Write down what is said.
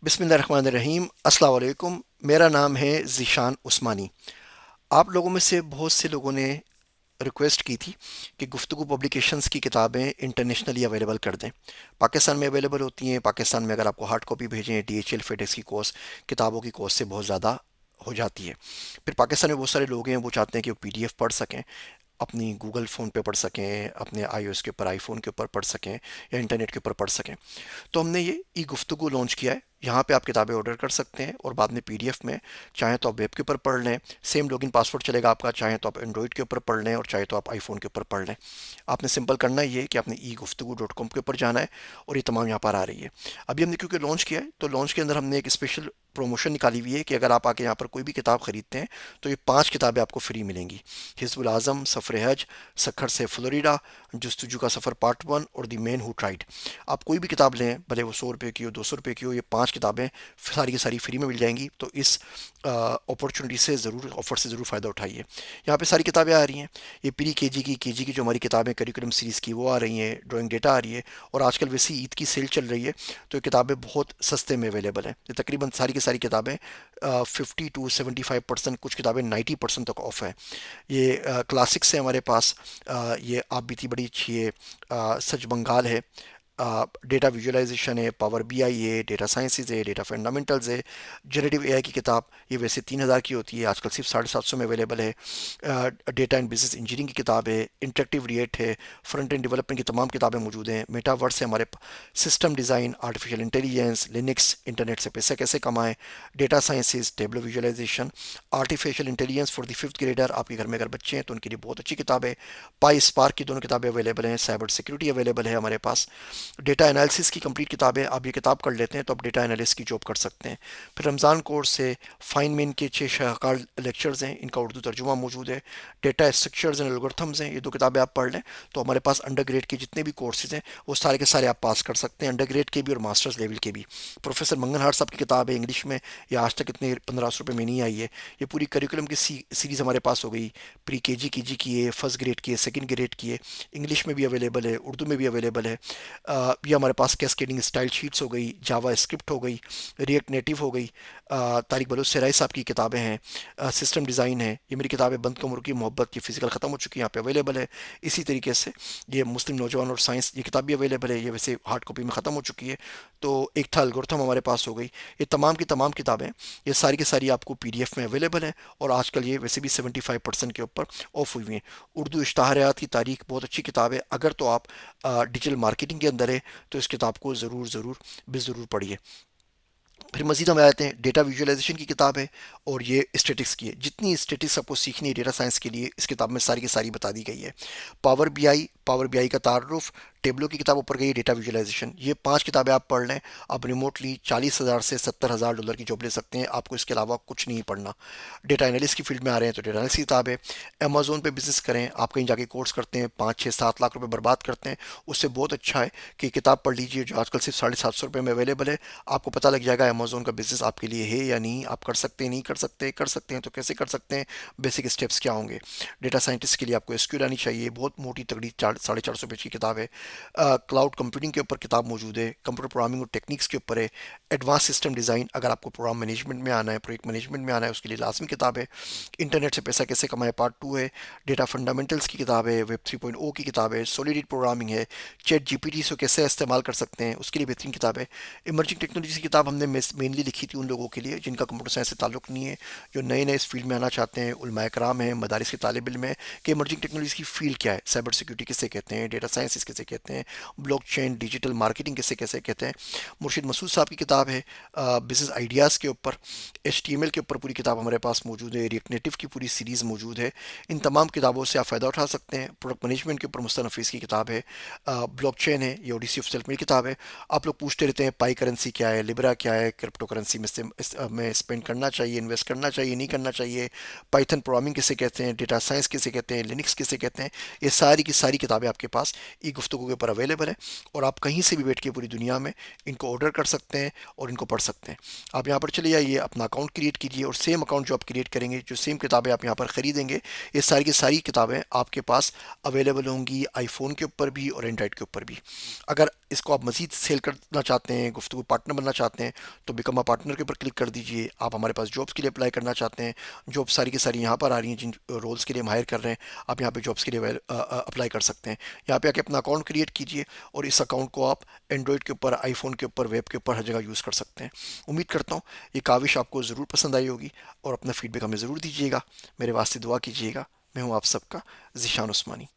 बिस्मिल्लाहिर्रहमानिर्रहीम। अस्सलाम वालेकुम। मेरा नाम है ज़ीशान उस्मानी। आप लोगों में से बहुत से लोगों ने रिक्वेस्ट की थी कि गुफ्तगू पब्लिकेशंस की किताबें इंटरनेशनली अवेलेबल कर दें। पाकिस्तान में अवेलेबल होती हैं। पाकिस्तान में अगर आपको हार्ड कॉपी भेजें DHL फेडेक्स की कॉस्ट किताबों की कॉस्ट से बहुत ज़्यादा हो जाती है। फिर पाकिस्तान में बहुत सारे लोग हैं वो चाहते हैं कि वो PDF पढ़ सकें, अपनी गूगल फ़ोन पे पढ़ सकें, अपने iOS के ऊपर आईफोन के ऊपर पढ़ सकें या इंटरनेट के ऊपर पढ़ सकें। तो हमने ये ई गुफ्तगू लॉन्च किया है। यहाँ पे आप किताबें ऑर्डर कर सकते हैं और बाद में PDF में, चाहे तो आप वेब के ऊपर पढ़ लें, सेम लॉगिन पासवर्ड चलेगा आपका, चाहे तो आप एंड्रॉइड के ऊपर पढ़ लें और चाहे तो आप आईफोन के ऊपर पढ़ लें। आपने सिंपल करना ये है कि आपने eguftagoo.com के ऊपर जाना है और ये तमाम यहाँ पर आ रही है। अभी हमने क्योंकि लॉन्च किया है तो लॉन्च के अंदर हमने एक स्पेशल प्रमोशन निकाली हुई है कि अगर आप आके यहाँ पर कोई भी किताब खरीदते हैं तो ये 5 किताबें आपको फ्री मिलेंगी। हिज़्बुल आज़म, सफ़र हज, सखर से फ्लोरिडा, जस्तजू का सफ़र पार्ट 1 और द मैन हू ट्राइड। आप कोई भी किताब लें, भले वो 100 रुपये की हो, 200 रुपये की हो, ये 5 किताबें सारी की सारी फ्री में मिल जाएंगी। तो इस अपॉर्चुनिटी से ज़रूर, ऑफर से ज़रूर फ़ायदा उठाइए। यहाँ पे सारी किताबें आ रही हैं। ये प्री KG की जो हमारी किताबें करिकुलम सीरीज़ की वो आ रही हैं, ड्राइंग डेटा आ रही है, और आजकल वैसे ही ईद की सेल चल रही है तो ये किताबें बहुत सस्ते में अवेलेबल हैं। ये तकरीबन सारी की सारी किताबें 50 to 75%, कुछ किताबें 90% तक ऑफ है। ये क्लासिक्स है हमारे पास। ये आप बीती बड़ी अच्छी है, सच बंगाल है, डेटा विजुअलाइजेशन है, पावर BI है, डेटा साइंसेज है, डेटा फंडामेंटल्स है, जनरेटिव AI की किताब, ये वैसे 3,000 की होती है, आजकल सिर्फ 750 में अवेलेबल है। डेटा एंड बिजनेस इंजीनियरिंग की किताब है, इंटरेक्टिव रिएट है, फ्रंट एंड डेवलपमेंट की तमाम किताबें मौजूद हैं। मेटावर्स है हमारे, system design, artificial intelligence, Linux, internet से पैसे कैसे कमाएं, data sciences, Tableau visualization, artificial intelligence for the 5th grader, आपके घर में अगर बच्चे हैं तो उनके लिए बहुत अच्छी किताब है। पाई स्पार्क की दोनों किताबें अवेलेबल हैं। साइबर सिक्योरिटी अवेलेबल है हमारे पास। डेटा एनालिसिस की कंप्लीट किताब है। आप ये किताब कर लेते हैं तो आप डेटा एनालिस्ट की जॉब कर सकते हैं। फिर रमज़ान कोर्स से फाइनमैन के 6 शाहकार लेक्चर्स हैं, इनका उर्दू तर्जुमा मौजूद है। डेटा स्ट्रक्चर्स एंड एल्गोरिथम्स हैं, ये 2 किताबें आप पढ़ लें तो हमारे पास अंडर ग्रेड के जितने भी कोर्सेज हैं वो सारे के सारे आप पास कर सकते हैं, अंडर ग्रेड के भी और मास्टर्स लेवल के भी। प्रोफेसर मंगन हार साहब की किताब है इंग्लिश में, ये आज तक इतने 1500 रुपये में नहीं आई है। ये पूरी करिकुलम की सीरीज़ हमारे पास हो गई। प्री KG की है, फर्स्ट ग्रेड की है, सेकंड ग्रेड की है, इंग्लिश में भी अवेलेबल है, उर्दू में भी अवेलेबल है। ये हमारे पास कैस्केडिंग स्टाइल शीट्स हो गई, जावा स्क्रिप्ट हो गई, रिएक्ट नेटिव हो गई। तारिक बलोच सराय साहब की किताबें हैं, सिस्टम डिज़ाइन है। ये मेरी किताबें बंद कमर की मोहब्बत की फ़िज़िकल ख़त्म हो चुकी है, यहाँ पे अवेलेबल है। इसी तरीके से ये मुस्लिम नौजवान और साइंस, ये किताब भी अवेलेबल है, ये वैसे हार्ड कॉपी में ख़त्म हो चुकी है। तो एक था एल्गोरिथम हमारे पास हो गई। ये तमाम की तमाम किताबें, ये सारी की सारी आपको PDF में अवेलेबल है, और आजकल ये वैसे भी 75% के ऊपर ऑफ हुई हुई हैं। उर्दू इश्तहारात की तारीख बहुत अच्छी किताब है। अगर तो आप डिजिटल मार्केटिंग के अंदर है तो इस किताब को ज़रूर ज़रूर बेज़रूर पढ़िए। फिर मजीद हम आते हैं, डेटा विजुअलाइजेशन की किताब है और ये स्टेटिक्स की है। जितनी स्टेटिक्स आपको सीखनी है डेटा साइंस के लिए, इस किताब में सारी की सारी बता दी गई है। पावर BI का तारुफ, टेबलो की किताब ऊपर गई है, डेटा विजुअलाइजेशन, ये 5 किताबें आप पढ़ लें। आप रिमोटली 40,000 से $70,000 की जॉब ले सकते हैं, आपको इसके अलावा कुछ नहीं पढ़ना। डेटा एनालिस्ट की फील्ड में आ रहे हैं तो डेटा एनालिस्ट की किताब है। अमेजोन पे बिजनेस करें, आप कहीं जाके कोर्स करते हैं, 5 6 7 लाख रुपए बर्बाद करते हैं, उससे बहुत अच्छा है कि किताब पढ़ लीजिए जो आजकल सिर्फ 750 रुपये में अवेलेबल है। आपको पता लग जाएगा अमेजोन का बिजनेस आपके लिए है या नहीं, आप कर सकते हैं, नहीं कर सकते, कर सकते हैं तो कैसे कर सकते हैं, बेसिक स्टेप्स क्या होंगे। डेटा साइंटिस्ट के लिए आपको SQL आनी चाहिए, बहुत मोटी तगड़ी 450 पेज की किताब है। क्लाउड कंप्यूटिंग के ऊपर किताब मौजूद है, कंप्यूटर प्रोग्रामिंग और टेक्निक्स के ऊपर है। एडवांस सिस्टम डिज़ाइन, अगर आपको प्रोग्राम मैनेजमेंट में आना है, प्रोजेक्ट मैनेजमेंट में आना है, उसके लिए लाजमी किताब है। इंटरनेट से पैसा कैसे कमाए पार्ट 2 है। डेटा फंडामेंटल्स की किताब है, वेब 3.0 की किताब है, सॉलिड प्रोग्रामिंग है, ChatGPT से कैसे इस्तेमाल कर सकते हैं उसके लिए बेहतरीन किताब है। इमर्जिंग टेक्नोलॉजी की किताब हमने मेनली लिखी थी उन लोगों के लिए जिनका कंप्यूटर साइंस से ताल्लुक नहीं है, जो नए नए इस फील्ड में आना चाहते हैं, उलमाए कराम हैं, मदारिस के तालिब इल्म है कि इमर्जिंग टेक्नोलॉजी की फील्ड क्या है, साइबर सिक्योरिटी किसे कहते हैं, डेटा साइंसिस किसे कहते हैं, ब्लॉकचेन डिजिटल मार्केटिंग किसे कैसे कहते हैं। मुर्शिद मसूद साहब की किताब है बिजनेस आइडियाज़ के ऊपर। HTML के ऊपर पूरी किताब हमारे पास मौजूद है। रिएक्ट नेटिव की पूरी सीरीज़ मौजूद है। इन तमाम किताबों से आप फ़ायदा उठा सकते हैं। प्रोडक्ट मैनेजमेंट के ऊपर मुस्तफ़ा नफ़ीस की किताब है। ब्लॉकचेन है, ये ओडिसी ऑफ सेल्फ मेरी किताब है। आप लोग पूछते रहते हैं पाई करेंसी क्या है, लिब्रा क्या है, क्रिप्टो करेंसी में स्पेंड करना चाहिए, इन्वेस्ट करना चाहिए, नहीं करना चाहिए, पाइथन प्रोग्रामिंग किसे कहते हैं, डेटा साइंस किसे कहते हैं, लिनक्स किसे कहते हैं, ये सारी की सारी किताबें आपके पास ई गुफ्तगू के ऊपर अवेलेबल है। और आप कहीं से भी बैठ के पूरी दुनिया में इनको ऑर्डर कर सकते हैं और इनको पढ़ सकते हैं। आप यहाँ पर चले जाइए, अपना अकाउंट क्रिएट कीजिए, और सेम अकाउंट जो आप क्रिएट करेंगे, जो सेम किताबें आप यहाँ पर ख़रीदेंगे, ये सारी की सारी किताबें आपके पास अवेलेबल होंगी आईफोन के ऊपर भी और एंड्रॉयड के ऊपर भी। अगर इसको आप मज़ीद सेल करना चाहते हैं, गुफ्तगू पार्टनर बनना चाहते हैं, तो बिकम अ पार्टनर के ऊपर क्लिक कर दीजिए। आप हमारे पास जॉब्स के लिए अप्लाई करना चाहते हैं, जॉब सारी की सारी यहाँ पर आ रही हैं, जिन रोल्स के लिए हम हायर कर रहे हैं, आप यहाँ पे जॉब्स के लिए अप्लाई कर सकते हैं। यहाँ पे आके अपना अकाउंट क्रिएट कीजिए और इस अकाउंट को आप एंड्रॉयड के ऊपर, आईफोन के ऊपर, वेब के ऊपर हर जगह यूज़ कर सकते हैं। उम्मीद करता हूँ ये काविश आपको ज़रूर पसंद आई होगी और अपना फीडबैक हमें ज़रूर दीजिएगा। मेरे वास्ते दुआ कीजिएगा। मैं हूँ आप सबका ज़ीशान उस्मानी।